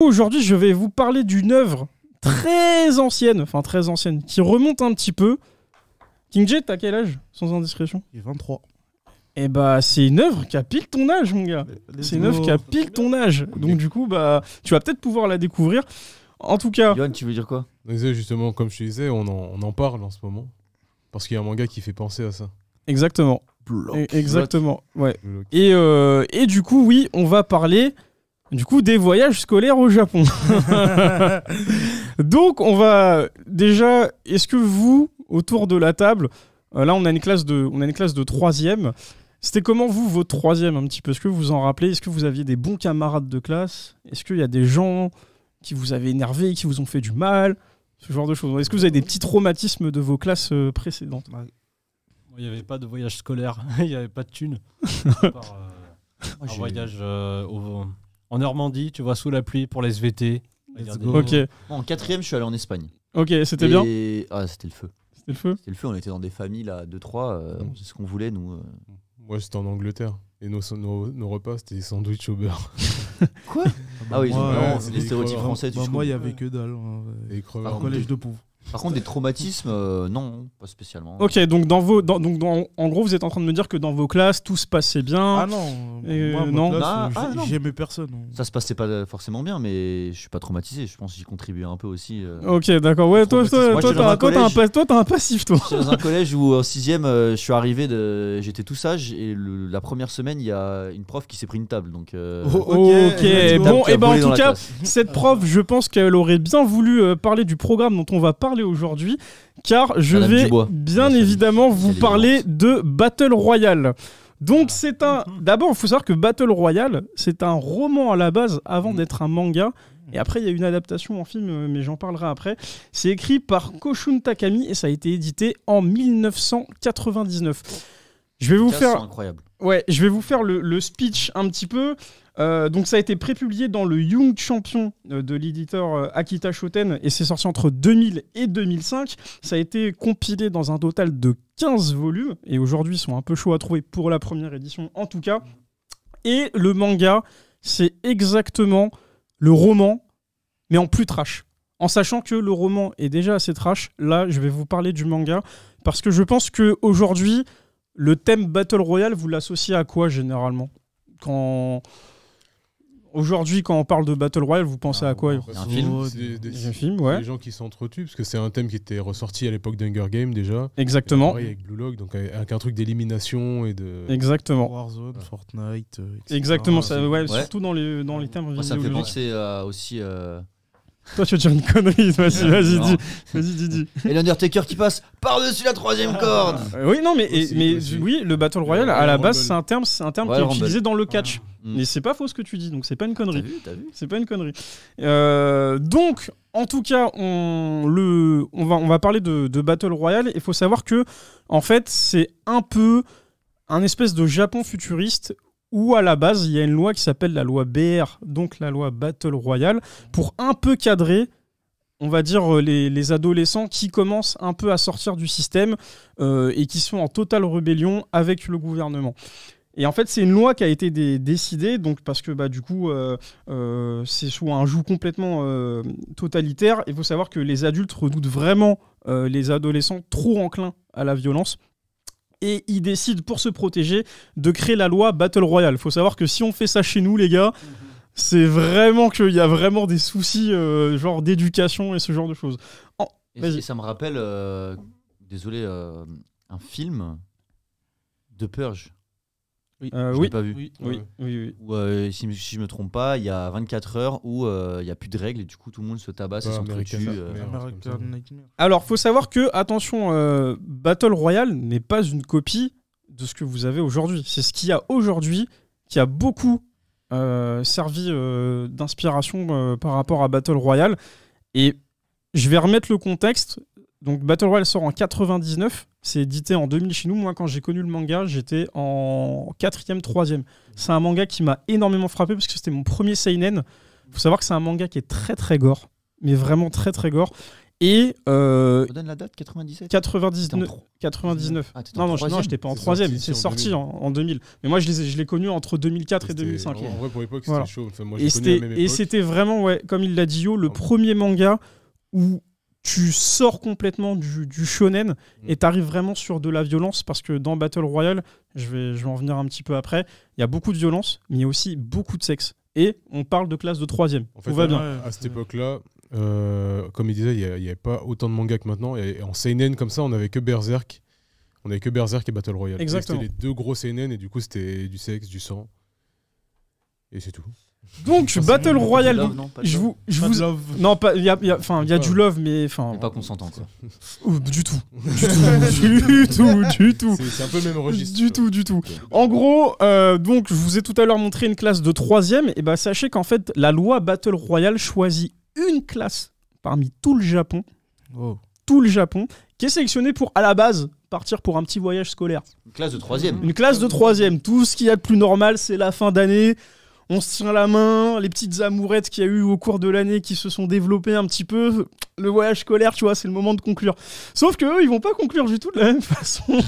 Aujourd'hui, je vais vous parler d'une œuvre très ancienne, qui remonte un petit peu. King J, t'as quel âge, sans indiscrétion? J'ai 23. Eh bah, c'est une œuvre qui a pile ton âge, mon gars. C'est une œuvre qui a pile ton âge. Donc, du coup, bah, tu vas peut-être pouvoir la découvrir. En tout cas... Yoann, tu veux dire quoi? Justement, comme je te disais, on en parle en ce moment. Parce qu'il y a un manga qui fait penser à ça. Exactement. Exactement, ouais. Et du coup, oui, on va parler... Du coup, des voyages scolaires au Japon. Donc, on va déjà... Est-ce que vous, autour de la table, là, on a une classe de 3e. C'était comment, vous, votre 3e, un petit peu? Est-ce que vous vous en rappelez? Est-ce que vous aviez des bons camarades de classe? Est-ce qu'il y a des gens qui vous avaient énervé, qui vous ont fait du mal? Ce genre de choses. Est-ce que vous avez des petits traumatismes de vos classes précédentes? Il n'y avait pas de voyage scolaire. Il n'y avait pas de thunes. Un voyage en Normandie, tu vois, sous la pluie pour les SVT. Ok. En 4e, je suis allé en Espagne. Ok, c'était bien. Ah, c'était le feu. C'était le feu. C'était le feu, on était dans des familles, là, 2-3, c'est ce qu'on voulait, nous. Moi, j'étais en Angleterre. Et nos repas, c'était des sandwichs au beurre. Quoi? Ah oui, c'est des stéréotypes français. Moi, il n'y avait que dalle. Et crevards. Un collège de pauvres. Par contre, des traumatismes, non, pas spécialement. Ok, donc en gros, vous êtes en train de me dire que dans vos classes, tout se passait bien. Ah non, moi, non. Non. J'aimais personne. Ça se passait pas forcément bien, mais je suis pas traumatisé. Je pense que j'y contribuais un peu aussi. Ok, d'accord. Ouais, toi, t'as un passif, toi. J'étais dans un collège où en 6e, je suis arrivé, j'étais tout sage, et la première semaine, il y a une prof qui s'est pris une table. Donc, ok, bon, et ben en tout cas, cette prof, je pense qu'elle aurait bien voulu parler du programme dont on va parler aujourd'hui, car je vais bien évidemment vous parler de Battle Royale. Donc d'abord, il faut savoir que Battle Royale, c'est un roman à la base avant d'être un manga. Et après, il y a une adaptation en film, mais j'en parlerai après. C'est écrit par Koshun Takami et ça a été édité en 1999. Je vais vous faire... incroyable. Ouais, je vais vous faire le speech un petit peu. Donc ça a été prépublié dans le Young Champion de l'éditeur Akita Shoten et c'est sorti entre 2000 et 2005. Ça a été compilé dans un total de 15 volumes et aujourd'hui ils sont un peu chauds à trouver pour la première édition en tout cas. Et le manga, c'est exactement le roman mais en plus trash. En sachant que le roman est déjà assez trash, là je vais vous parler du manga parce que je pense qu'aujourd'hui le thème Battle Royale, vous l'associez à quoi généralement? Aujourd'hui, quand on parle de Battle Royale, vous pensez à quoi? Un film. Un film, ouais. Des gens qui s'entretuent, parce que c'est un thème qui était ressorti à l'époque d'Hunger Games déjà. Exactement. Pareil avec Blue Lock, donc avec un truc d'élimination et de... Exactement. Warzone, Fortnite, etc. Exactement, ça, ouais. Surtout dans les thèmes Moi, ça me fait penser aussi... Toi, tu veux dire une connerie, vas-y, dis. Et l'Undertaker qui passe par-dessus la 3e corde. Oui, non, mais oui, le Battle Royale, à la base, c'est un terme qui est utilisé dans le catch. Mais c'est pas faux ce que tu dis, donc c'est pas une connerie. T'as vu C'est pas une connerie. Donc, en tout cas, on va parler de Battle Royale. Il faut savoir que, en fait, c'est un peu un espèce de Japon futuriste où à la base, il y a une loi qui s'appelle la loi BR, donc la loi Battle Royale, pour un peu cadrer, on va dire, les adolescents qui commencent un peu à sortir du système et qui sont en totale rébellion avec le gouvernement. Et en fait, c'est une loi qui a été décidée, donc parce que du coup, c'est sous un joug complètement totalitaire. Il faut savoir que les adultes redoutent vraiment les adolescents trop enclins à la violence. Et ils décident, pour se protéger, de créer la loi Battle Royale. Il faut savoir que si on fait ça chez nous, les gars, c'est vraiment qu'il y a vraiment des soucis genre d'éducation et ce genre de choses. Et ça me rappelle, désolé, un film de Purge. Oui. Je l'ai pas vu. Oui. Où, si je me trompe pas, il y a 24 heures où il n'y a plus de règles et du coup tout le monde se tabasse et s'entretue. Alors, faut savoir que, attention, Battle Royale n'est pas une copie de ce que vous avez aujourd'hui. C'est ce qu'il y a aujourd'hui qui a beaucoup servi d'inspiration par rapport à Battle Royale. Et je vais remettre le contexte. Donc Battle Royale sort en 99, c'est édité en 2000 chez nous. Moi, quand j'ai connu le manga, j'étais en 4e, 3e. C'est un manga qui m'a énormément frappé parce que c'était mon premier seinen. Il faut savoir que c'est un manga qui est très très gore, mais vraiment très très gore. Et On donne la date 97. 99. Ah, t'étais en Non, troisième. j'étais pas en C'est troisième. sorti C'est en sorti 2000. en 2000. Mais moi, je l'ai connu entre 2004 et C'était- 2005. Ok. En vrai, pour l'époque, c'était Voilà. chaud. Enfin, moi, Et j'ai connu à la même époque. c'était vraiment, ouais, comme il l'a dit Yo, le Ah. premier manga où tu sors complètement du shonen et t'arrives vraiment sur de la violence, parce que dans Battle Royale, je vais en venir un petit peu après, il y a beaucoup de violence, mais il y a aussi beaucoup de sexe. Et on parle de classe de 3ème. En fait, Tout va bien. à cette époque-là, comme il disait, il n'y avait pas autant de mangas que maintenant. Et en seinen comme ça, on n'avait que Berserk. On n'avait que Berserk et Battle Royale. Et Exactement. C'était les deux gros seinen, et du coup, c'était du sexe, du sang. Et c'est tout. Donc, Battle Royale, Love, non, pas de je love. vous... Pas de love. Non, pas, il y a du love, mais enfin... Mais pas consentant, quoi. Du tout. Du tout. C'est un peu le même registre. Du tout. En gros, donc je vous ai tout à l'heure montré une classe de 3ème, et bah sachez qu'en fait, la loi Battle Royale choisit une classe parmi tout le Japon, qui est sélectionnée pour, à la base, partir pour un petit voyage scolaire. Une classe de 3ème. Une classe de 3ème. Tout ce qu'il y a de plus normal, c'est la fin d'année. On se tient la main, les petites amourettes qu'il y a eu au cours de l'année qui se sont développées un petit peu. Le voyage scolaire, tu vois, c'est le moment de conclure. Sauf qu'eux, ils vont pas conclure du tout de la même façon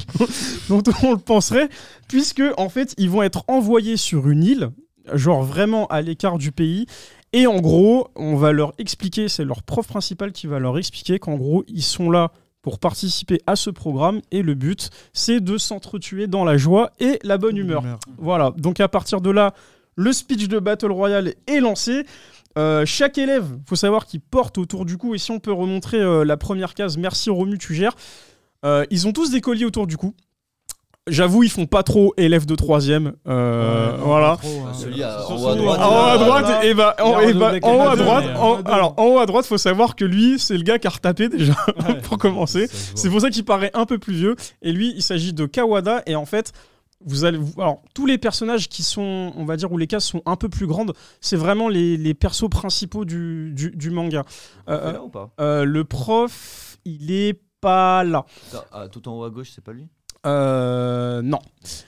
dont on le penserait, puisque, en fait, ils vont être envoyés sur une île, genre vraiment à l'écart du pays. Et en gros, on va leur expliquer, c'est leur prof principal qui va leur expliquer qu'en gros, ils sont là pour participer à ce programme, et le but, c'est de s'entretuer dans la joie et la bonne humeur. Voilà, donc à partir de là, le speech de Battle Royale est lancé. Chaque élève, faut savoir qu'il porte autour du cou, et si on peut remontrer la première case, merci Romu, tu gères. Ils ont tous des colliers autour du cou. J'avoue, ils font pas trop élèves de 3ème. Voilà. Celui en Sur haut son à droite. numéro. En haut à Ah, droite, là, et bah, il a redoublé en haut à quelques droite, années, alors en haut à droite, faut savoir que lui, c'est le gars qui a retapé déjà pour commencer. Ça se voit. C'est pour ça qu'il paraît un peu plus vieux. Et lui, il s'agit de Kawada. Et en fait, alors, tous les personnages qui sont, on va dire, où les cases sont un peu plus grandes, c'est vraiment les persos principaux du manga. C'est là ou pas Le prof, il est pas là. Tout en haut à gauche, c'est pas lui Non.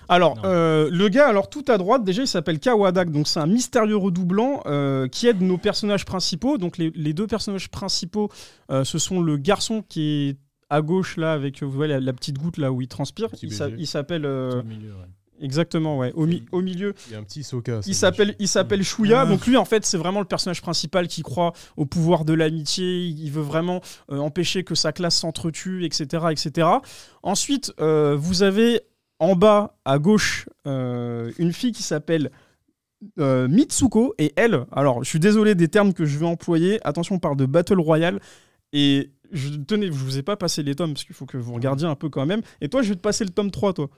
Alors, Non. le gars, alors tout à droite, déjà, il s'appelle Kawada, donc c'est un mystérieux redoublant qui aide nos personnages principaux. Donc, les deux personnages principaux, ce sont le garçon qui est à gauche, là, avec, vous voyez, la petite goutte, là, où il transpire. Petit Il BG. s'appelle... Au milieu, ouais. Exactement, ouais. Au milieu, Il y a un petit Sokka. il s'appelle Shuya. Ah. Donc lui, en fait, c'est vraiment le personnage principal qui croit au pouvoir de l'amitié. Il veut vraiment empêcher que sa classe s'entretue, etc., etc. Ensuite, vous avez en bas, à gauche, une fille qui s'appelle Mitsuko. Et elle, alors, je suis désolé des termes que je vais employer. Attention, on parle de Battle Royale. Et tenez, je vous ai pas passé les tomes, parce qu'il faut que vous regardiez un peu quand même. Et toi, je vais te passer le tome 3, toi.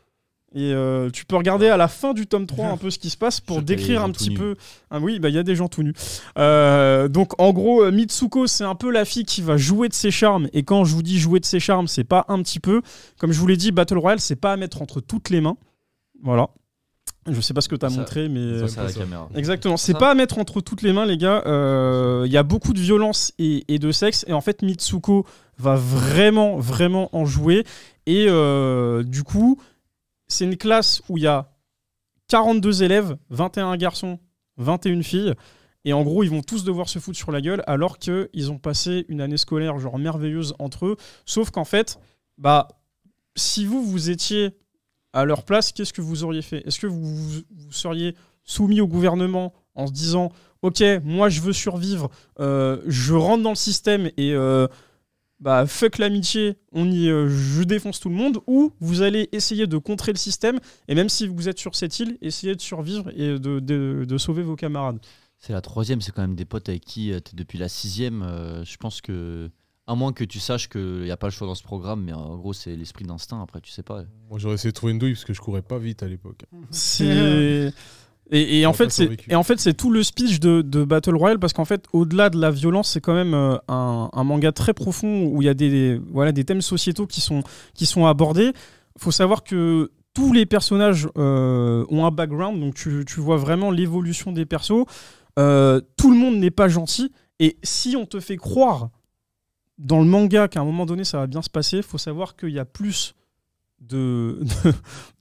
Et tu peux regarder à la fin du tome 3 un peu ce qui se passe pour Surtout les décrire gens un tout petit nus. peu. Ah oui, bah il y a des gens tout nus. Donc en gros, Mitsuko, c'est un peu la fille qui va jouer de ses charmes. Et quand je vous dis jouer de ses charmes, c'est pas un petit peu. Comme je vous l'ai dit, Battle Royale, c'est pas à mettre entre toutes les mains. Voilà. Je sais pas ce que t'as Ça- montré, mais. Ça, c'est à la ça. caméra. Exactement, c'est Ça pas à mettre entre toutes les mains, les gars. Il y a beaucoup de violence et de sexe, et en fait, Mitsuko va vraiment, vraiment en jouer. Et du coup, c'est une classe où il y a 42 élèves, 21 garçons, 21 filles. Et en gros, ils vont tous devoir se foutre sur la gueule, alors qu'ils ont passé une année scolaire genre merveilleuse entre eux. Sauf qu'en fait, bah, si vous étiez à leur place, qu'est-ce que vous auriez fait ? Est-ce que vous seriez soumis au gouvernement en se disant « Ok, moi je veux survivre, je rentre dans le système et bah, fuck l'amitié, je défonce tout le monde » ou vous allez essayer de contrer le système et même si vous êtes sur cette île, essayer de survivre et de sauver vos camarades. C'est la 3ème, c'est quand même des potes avec qui t'es depuis la 6ème. Je pense que, à moins que tu saches qu'il n'y a pas le choix dans ce programme, mais en gros, c'est l'esprit d'instinct. Après, tu sais pas. Moi, j'aurais essayé de trouver une douille parce que je courais pas vite à l'époque. C'est... Et en fait, c'est tout le speech de Battle Royale, parce qu'en fait, au-delà de la violence, c'est quand même un manga très profond où il y a des thèmes sociétaux qui sont abordés. Il faut savoir que tous les personnages ont un background, donc tu vois vraiment l'évolution des persos. Tout le monde n'est pas gentil, et si on te fait croire dans le manga qu'à un moment donné ça va bien se passer, il faut savoir qu'il y a plus de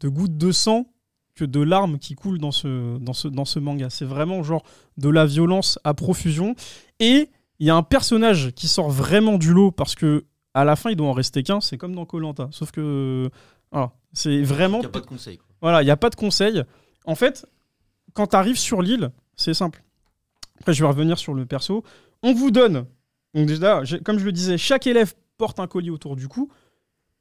gouttes de sang que de larmes qui coulent dans ce manga. C'est vraiment genre de la violence à profusion. Et il y a un personnage qui sort vraiment du lot parce que à la fin, il doit en rester qu'un. C'est comme dans Koh-Lanta. Sauf que voilà, c'est vraiment. Il n'y a pas de conseil. Quoi. Voilà, il n'y a pas de conseil. En fait, quand tu arrives sur l'île, c'est simple. Après, je vais revenir sur le perso. On vous donne. Donc déjà, comme je le disais, chaque élève porte un collier autour du cou.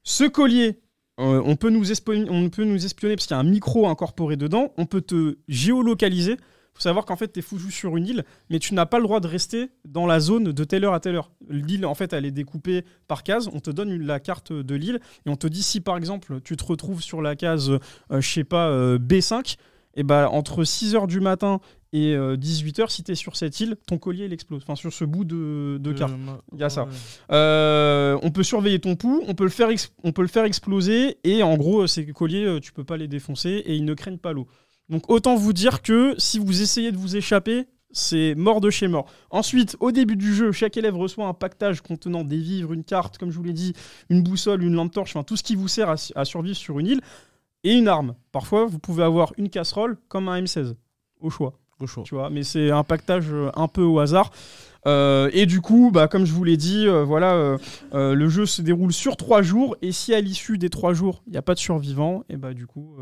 Ce collier, on peut nous espionner parce qu'il y a un micro incorporé dedans. On peut te géolocaliser. Il faut savoir qu'en fait, tu es foutu sur une île, mais tu n'as pas le droit de rester dans la zone de telle heure à telle heure. L'île, en fait, elle est découpée par case. On te donne la carte de l'île et on te dit si, par exemple, tu te retrouves sur la case, je sais pas, B5, et ben, entre 6h du matin et 18h, si tu es sur cette île, ton collier, il explose. Enfin, sur ce bout de carte. Il y a ça. On peut surveiller ton pouls, on peut le faire exploser, et en gros, ces colliers, tu peux pas les défoncer, et ils ne craignent pas l'eau. Donc autant vous dire que si vous essayez de vous échapper, c'est mort de chez mort. Ensuite, au début du jeu, chaque élève reçoit un pactage contenant des vivres, une carte, comme je vous l'ai dit, une boussole, une lampe torche, enfin tout ce qui vous sert à survivre sur une île, et une arme. Parfois, vous pouvez avoir une casserole comme un M16, au choix. Tu vois, mais c'est un pactage un peu au hasard. Et du coup, comme je vous l'ai dit, le jeu se déroule sur 3 jours, et si à l'issue des 3 jours, il n'y a pas de survivants, et du coup,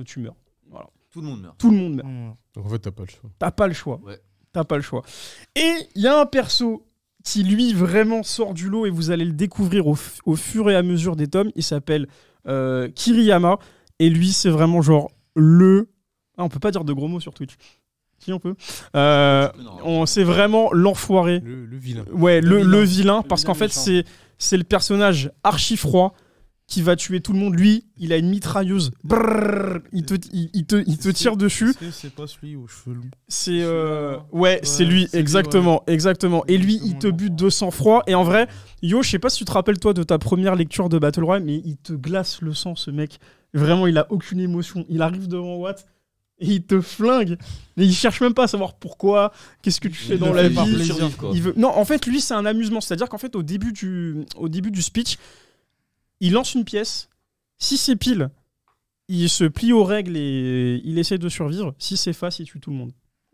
tu meurs. Voilà. Tout le monde meurt. Tout le monde meurt. Donc en fait, t'as pas le choix. T'as pas le choix. Ouais. T'as pas le choix. Et il y a un perso qui, lui, vraiment sort du lot, et vous allez le découvrir au fur et à mesure des tomes. Il s'appelle Kiriyama. Et lui, c'est vraiment genre le... Ah, on peut pas dire de gros mots sur Twitch. Si, on peut. C'est vraiment l'enfoiré. Le vilain. Ouais, le vilain. Parce qu'en fait, c'est le personnage archi froid qui va tuer tout le monde. Lui, il a une mitrailleuse. Brrr, il te tire dessus. C'est pas celui aux cheveux longs. C'est c'est lui, c'est exactement. Et lui, il te bute de sang-froid. Et en vrai, Yo, je sais pas si tu te rappelles toi de ta première lecture de Battle Royale, mais il te glace le sang, ce mec. Vraiment, il a aucune émotion. Il arrive devant Watt et il te flingue. Mais il cherche même pas à savoir pourquoi, qu'est-ce que tu fais dans la vie. Non, en fait, lui, c'est un amusement. C'est-à-dire qu'en fait, au début du speech, il lance une pièce. Si c'est pile, il se plie aux règles et il essaie de survivre. Si c'est face, il tue tout le monde.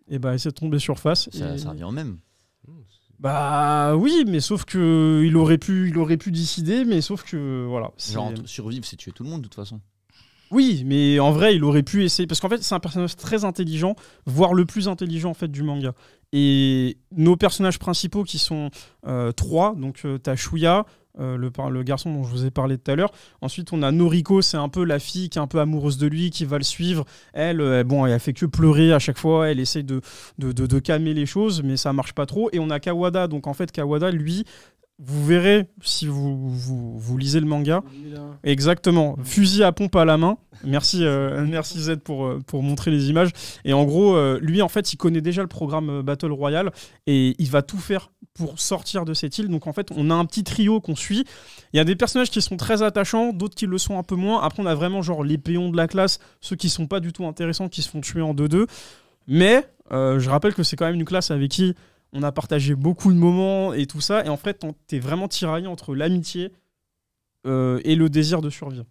Et il essaie de tomber sur face. Ça revient au même. Oui, mais sauf que il aurait pu décider, mais sauf que voilà. Genre survivre, c'est tuer tout le monde de toute façon. Oui, mais en vrai, il aurait pu essayer parce qu'en fait, c'est un personnage très intelligent, voire le plus intelligent en fait du manga. Et nos personnages principaux qui sont 3, donc t'as Shuya, le garçon dont je vous ai parlé tout à l'heure. Ensuite, on a Noriko, c'est un peu la fille qui est un peu amoureuse de lui, qui va le suivre. Elle a fait que pleurer à chaque fois. Elle essaye de calmer les choses, mais ça marche pas trop. Et on a Kawada. Donc en fait, Kawada, lui, vous verrez si vous lisez le manga. Exactement. Fusil à pompe à la main. Merci Z pour montrer les images. Et en gros, lui, en fait, il connaît déjà le programme Battle Royale et il va tout faire pour sortir de cette île. Donc en fait, on a un petit trio qu'on suit. Il y a des personnages qui sont très attachants, d'autres qui le sont un peu moins. Après, on a vraiment genre les péons de la classe, ceux qui sont pas du tout intéressants, qui se font tuer en 2-2. Mais je rappelle que c'est quand même une classe avec qui on a partagé beaucoup de moments et tout ça. Et en fait, t'es vraiment tiraillé entre l'amitié et le désir de survivre.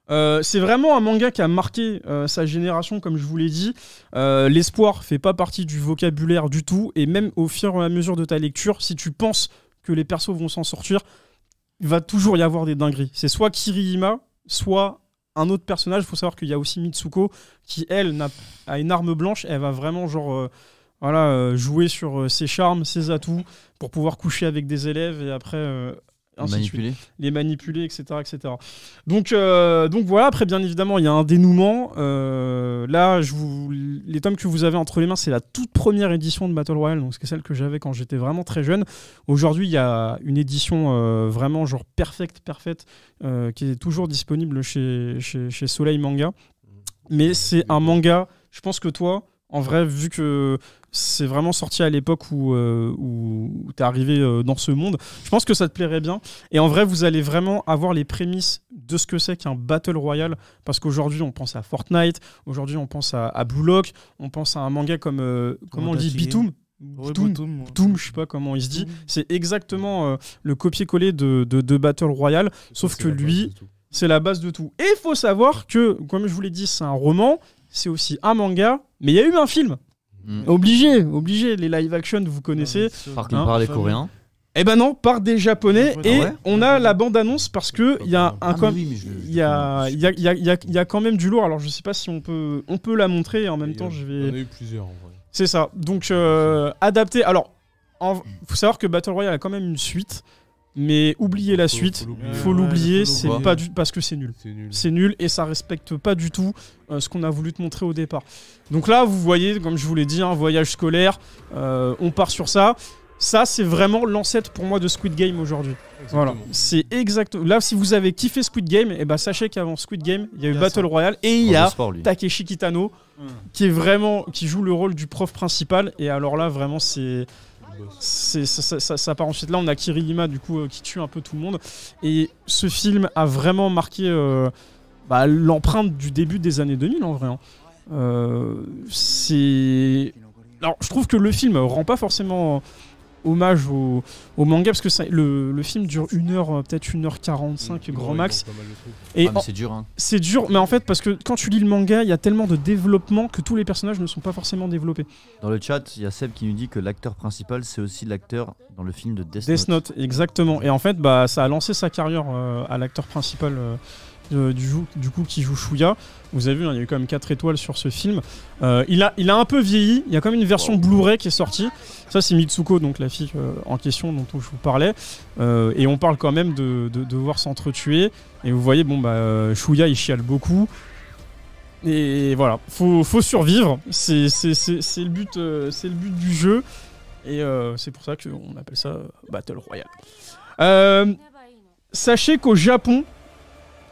C'est vraiment un manga qui a marqué sa génération, comme je vous l'ai dit. L'espoir fait pas partie du vocabulaire du tout. Et même au fur et à mesure de ta lecture, si tu penses que les persos vont s'en sortir, il va toujours y avoir des dingueries. C'est soit Kiriyama, soit un autre personnage. Il faut savoir qu'il y a aussi Mitsuko qui, elle, a une arme blanche. Elle va vraiment genre... jouer sur ses charmes, ses atouts pour pouvoir coucher avec des élèves et après les manipuler, etc. Donc voilà, après bien évidemment il y a un dénouement. Là, les tomes que vous avez entre les mains, c'est la toute première édition de Battle Royale, donc c'est celle que j'avais quand j'étais vraiment très jeune. Aujourd'hui, il y a une édition vraiment genre parfaite qui est toujours disponible chez Soleil Manga. Mais c'est un manga, je pense que toi, en vrai, vu que c'est vraiment sorti à l'époque où t'es arrivé dans ce monde, je pense que ça te plairait bien. Et en vrai, vous allez vraiment avoir les prémices de ce que c'est qu'un Battle Royale. Parce qu'aujourd'hui, on pense à Fortnite, aujourd'hui, on pense à Blue Lock, on pense à un manga comme, comment on le dit, Bitoum. Bitoum, je sais pas comment il se dit. C'est exactement le copier-coller de Battle Royale, sauf que lui, c'est la base de tout. Et il faut savoir que, comme je vous l'ai dit, c'est un roman, c'est aussi un manga, mais il y a eu un film. Obligé, les live action, vous connaissez. Par contre, par les Coréens. Eh ben non, par des Japonais. Ah Et ouais on a la bande-annonce parce que il y a Ah, mais oui, mais il y a quand même du lourd. Alors je sais pas si on peut la montrer et en même temps je Il y en a vais. eu plusieurs en vrai. C'est ça. Donc adapté. Alors faut savoir que Battle Royale a quand même une suite, mais oubliez la suite. Faut l'oublier. C'est l'oublier. pas parce que c'est nul. C'est nul. C'est nul et ça respecte pas du tout ce qu'on a voulu te montrer au départ. Donc là, vous voyez, comme je vous l'ai dit, un voyage scolaire. On part sur ça. Ça, c'est vraiment l'ancêtre pour moi de Squid Game aujourd'hui. Voilà, c'est exact. Là, si vous avez kiffé Squid Game, eh ben, sachez qu'avant Squid Game, il y a eu Battle Royale et il y a Sport, lui. Takeshi Kitano qui joue le rôle du prof principal. Et alors là, vraiment, ça part ensuite. Là, on a Kirilima du coup qui tue un peu tout le monde. Et ce film a vraiment marqué l'empreinte du début des années 2000 en vrai. Alors, je trouve que le film rend pas forcément hommage au manga parce que le film dure 1h, peut-être 1h45 grand max. Et mais c'est dur, hein. c'est dur, mais en fait, parce que quand tu lis le manga, il y a tellement de développement que tous les personnages ne sont pas forcément développés. Dans le chat, il y a Seb qui nous dit que l'acteur principal, c'est aussi l'acteur dans le film de Death Death Note, exactement. Et en fait, ça a lancé sa carrière à l'acteur principal du coup qui joue Shuya. Vous avez vu, il y a eu quand même 4 étoiles sur ce film. Il a un peu vieilli. Il y a quand même une version Blu-ray qui est sortie. Ça, c'est Mitsuko, donc la fille en question dont je vous parlais. Et on parle quand même de devoir s'entretuer. Et vous voyez, Shuya, il chiale beaucoup. Et voilà, faut survivre. C'est le but du jeu. Et c'est pour ça qu'on appelle ça Battle Royale. Sachez qu'au Japon,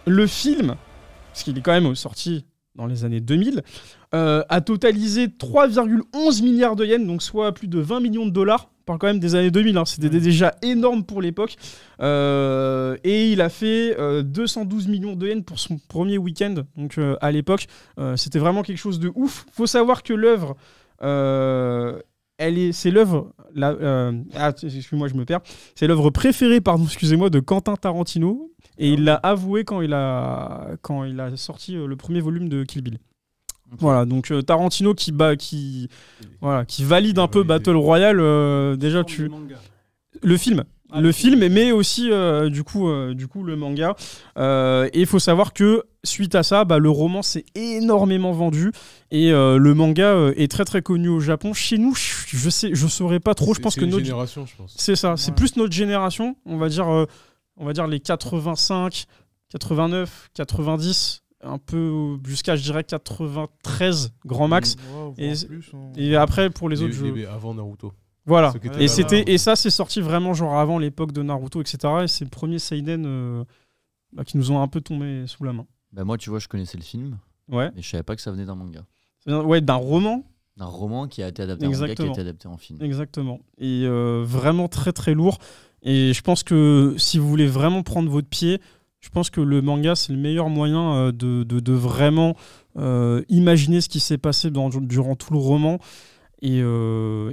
le film, parce qu'il est quand même sorti dans les années 2000, a totalisé 3,11 milliards de yens, donc soit plus de 20 millions de dollars. On parle quand même des années 2000, hein, c'était déjà énorme pour l'époque. Et il a fait 212 millions de yens pour son premier week-end. Donc à l'époque, c'était vraiment quelque chose de ouf. Faut savoir que l'œuvre, c'est l'œuvre, excuse-moi, je me perds. C'est l'œuvre préférée, de Quentin Tarantino. Et il l'a avoué quand il a sorti le premier volume de Kill Bill. Okay. Voilà, donc Tarantino qui valide un peu Battle Royale. Déjà, le film. Le film, mais aussi du coup le manga. Et il faut savoir que suite à ça, le roman s'est énormément vendu et le manga est très très connu au Japon. Chez nous, je saurais pas trop. Je pense que notre génération, je pense. C'est ça, ouais. C'est plus notre génération. On va dire les 85, 89, 90, un peu jusqu'à, je dirais, 93 grand max. Et après, pour les autres jeux. Avant Naruto. Voilà. Et ça, c'est sorti vraiment genre avant l'époque de Naruto, etc. Et c'est le premier seinen qui nous ont un peu tombé sous la main. Moi, tu vois, je connaissais le film. Ouais. Mais je savais pas que ça venait d'un manga. Ouais, d'un roman. D'un roman qui a été adapté en manga, qui a été adapté en film. Exactement. Et vraiment très très lourd. Et je pense que si vous voulez vraiment prendre votre pied, je pense que le manga, c'est le meilleur moyen de vraiment imaginer ce qui s'est passé durant tout le roman. Et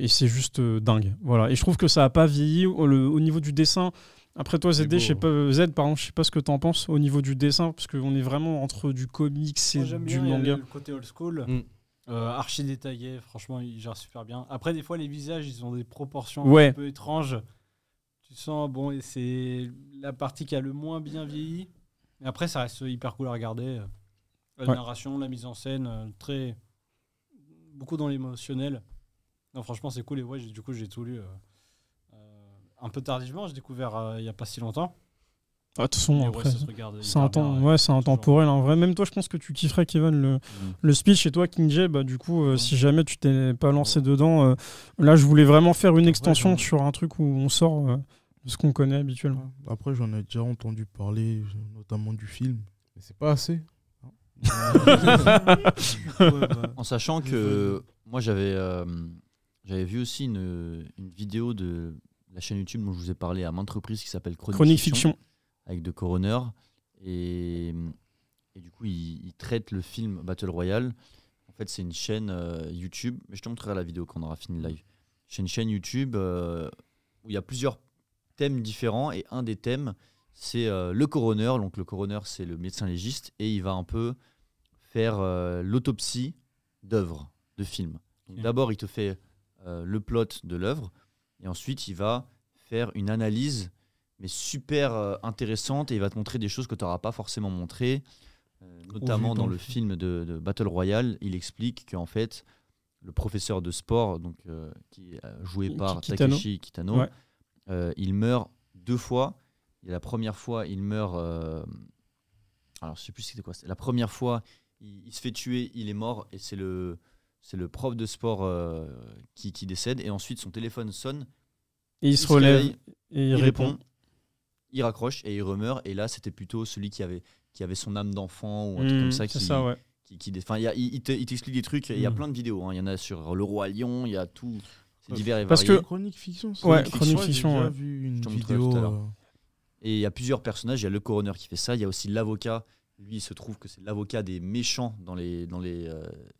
c'est juste dingue. Voilà. Et je trouve que ça n'a pas vieilli au niveau du dessin. Après toi, Z, je sais pas ce que tu en penses au niveau du dessin, parce qu'on est vraiment entre du comics et du manga. Le côté old school. Archi détaillé, franchement, il gère super bien. Après, des fois, les visages, ils ont des proportions un peu étranges. Tu sens, et c'est la partie qui a le moins bien vieilli. Mais après, ça reste hyper cool à regarder. La narration, la mise en scène, beaucoup dans l'émotionnel. Non, franchement, c'est cool. Et du coup, j'ai tout lu un peu tardivement. J'ai découvert il n'y a pas si longtemps. De toute façon, après, c'est intemporel. En vrai, même toi, je pense que tu kifferais, Kevin, le speech. Et toi, King J, du coup, si jamais tu t'es pas lancé dedans, là, je voulais vraiment faire une extension sur un truc où on sort de ce qu'on connaît habituellement. Après, j'en ai déjà entendu parler, notamment du film. Mais c'est pas assez. En sachant que moi, j'avais vu aussi une vidéo de la chaîne YouTube dont je vous ai parlé à maintes reprises qui s'appelle Chronique Fiction. Avec The Coroner. Et du coup, il traite le film Battle Royale. En fait, c'est une chaîne YouTube. Mais je te montrerai la vidéo quand on aura fini le live. C'est une chaîne YouTube où il y a plusieurs thèmes différents. Et un des thèmes, c'est le coroner. Donc, le coroner, c'est le médecin légiste. Et il va un peu faire l'autopsie d'œuvres, de films. D'abord, il te fait le plot de l'œuvre, et ensuite, il va faire une analyse, mais super intéressante, et il va te montrer des choses que tu n'auras pas forcément montrées, notamment dans le film de Battle Royale. Il explique qu'en fait, le professeur de sport, donc, qui est joué par Takeshi Kitano, il meurt 2 fois. Et la première fois, il meurt... alors, je sais plus c'était quoi. La première fois, il se fait tuer, il est mort, et c'est le prof de sport qui décède. Et ensuite, son téléphone sonne. Et il se relève, et il répond. Il raccroche, et il remeurt. Et là, c'était plutôt celui qui avait son âme d'enfant, ou un truc comme ça. Il t'explique des trucs. Il y a plein de vidéos. Hein. Il y en a sur Le Roi Lion, il y a tout. C'est divers et varié. Parce que... Chronique Fiction, Chronique Fiction. J'ai vu une vidéo... Et il y a plusieurs personnages. Il y a le coroner qui fait ça. Il y a aussi l'avocat. Lui, il se trouve que c'est l'avocat des méchants dans les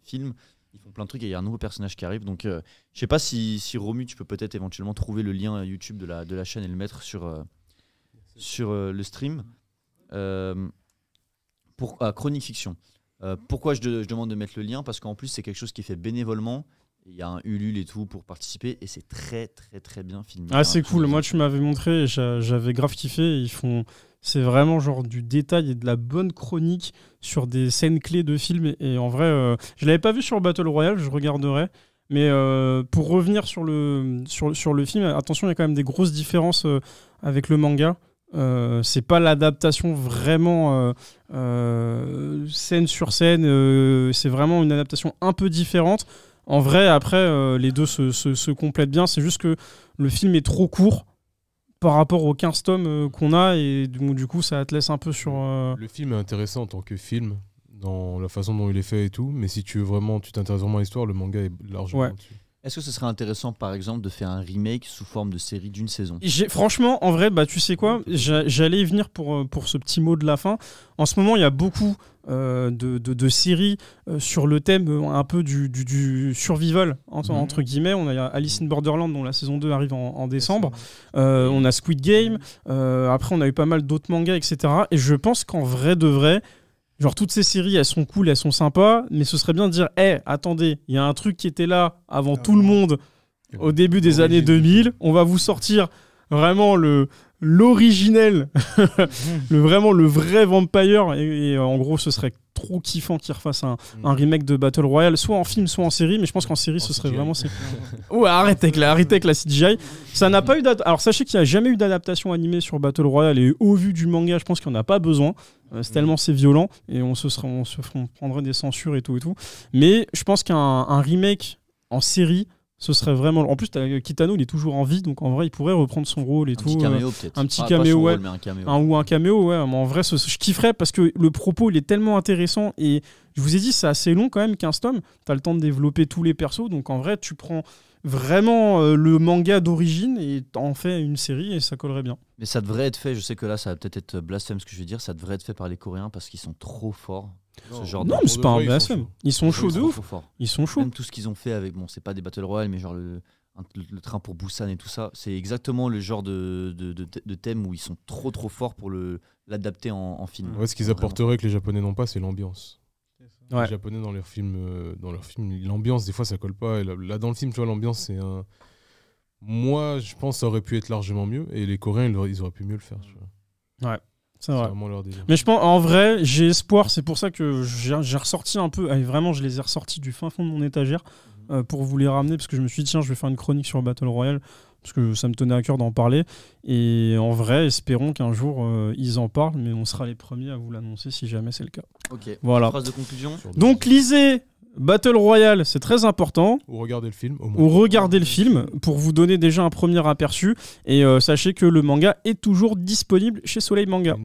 films. Ils font plein de trucs et il y a un nouveau personnage qui arrive. Donc, je sais pas si Romu, tu peux peut-être éventuellement trouver le lien YouTube de la chaîne et le mettre sur le stream. Pour Chronique Fiction. Pourquoi je demande de mettre le lien? Parce qu'en plus, c'est quelque chose qui est fait bénévolement. Il y a un Ulule et tout pour participer et c'est très très très bien filmé. Ah, c'est cool. Moi, tu m'avais montré et j'avais grave kiffé. C'est vraiment genre du détail et de la bonne chronique sur des scènes clés de films. Et en vrai, je l'avais pas vu sur Battle Royale, je regarderai. Mais pour revenir sur le film, attention, il y a quand même des grosses différences avec le manga. C'est pas l'adaptation vraiment scène sur scène. C'est vraiment une adaptation un peu différente. En vrai, après, les deux se complètent bien. C'est juste que le film est trop court par rapport aux 15 tomes qu'on a. Et du coup, ça te laisse un peu sur... Le film est intéressant en tant que film, dans la façon dont il est fait et tout. Mais si tu t'intéresses vraiment à l'histoire, le manga est largement dessus. Est-ce que ce serait intéressant, par exemple, de faire un remake sous forme de série d'une saison? Franchement, en vrai, tu sais quoi, j'allais y venir pour ce petit mot de la fin. En ce moment, il y a beaucoup de séries sur le thème un peu du survival, entre guillemets. On a Alice in Borderland, dont la saison 2 arrive en décembre. On a Squid Game. Après, on a eu pas mal d'autres mangas, etc. Et je pense qu'en vrai de vrai, genre, toutes ces séries, elles sont cool, elles sont sympas, mais ce serait bien de dire, attendez, il y a un truc qui était là avant tout le monde au début des années 2000, on va vous sortir vraiment l'originel, vraiment le vrai Vampire, et en gros, ce serait trop kiffant qu'ils refassent un remake de Battle Royale, soit en film, soit en série, mais je pense qu'en série, ce serait vraiment... Ouais, arrête avec la CGI. Ça n'a pas eu Alors, sachez qu'il n'y a jamais eu d'adaptation animée sur Battle Royale, et au vu du manga, je pense qu'il n'y en a pas besoin. C'est tellement c'est violent, et on se prendrait des censures et tout. Mais je pense qu'un remake en série, ce serait vraiment... En plus, Kitano, il est toujours en vie, donc en vrai, il pourrait reprendre son rôle et tout. Un petit caméo, peut-être. Un petit caméo, ouais. Rôle, mais un caméo. Un caméo, ouais. Mais en vrai, je kifferais parce que le propos, il est tellement intéressant. Et je vous ai dit, c'est assez long quand même, 15 tomes. T'as le temps de développer tous les persos. Donc en vrai, tu prends vraiment le manga d'origine et t'en fais une série et ça collerait bien. Mais ça devrait être fait, je sais que là, ça va peut-être être blasphème ce que je vais dire, ça devrait être fait par les Coréens parce qu'ils sont trop forts. Non, mais c'est pas un blasphème. Ils sont chauds de ouf. Ils sont chauds. Même tout ce qu'ils ont fait avec, c'est pas des Battle Royale, mais genre le train pour Busan et tout ça, c'est exactement le genre de thème où ils sont trop forts pour l'adapter en film. Ouais, ce qu'ils apporteraient que les Japonais n'ont pas, c'est l'ambiance. Ouais. Les Japonais dans leurs films, l'ambiance des fois ça colle pas. Et là dans le film, tu vois, l'ambiance c'est un. Moi, je pense que ça aurait pu être largement mieux, et les Coréens ils auraient pu mieux le faire. Tu vois. Ouais. C'est vrai. Vraiment leur délire. Mais je pense, en vrai, j'ai espoir. C'est pour ça que j'ai ressorti un peu. Vraiment, je les ai ressortis du fin fond de mon étagère pour vous les ramener, parce que je me suis dit, tiens, je vais faire une chronique sur Battle Royale, parce que ça me tenait à cœur d'en parler. Et en vrai, espérons qu'un jour, ils en parlent, mais on sera les premiers à vous l'annoncer si jamais c'est le cas. Ok, voilà. Phrase de conclusion. Donc, lisez Battle Royale, c'est très important. Ou regardez le film, au moins. Ou regardez le film pour vous donner déjà un premier aperçu. Et sachez que le manga est toujours disponible chez Soleil Manga.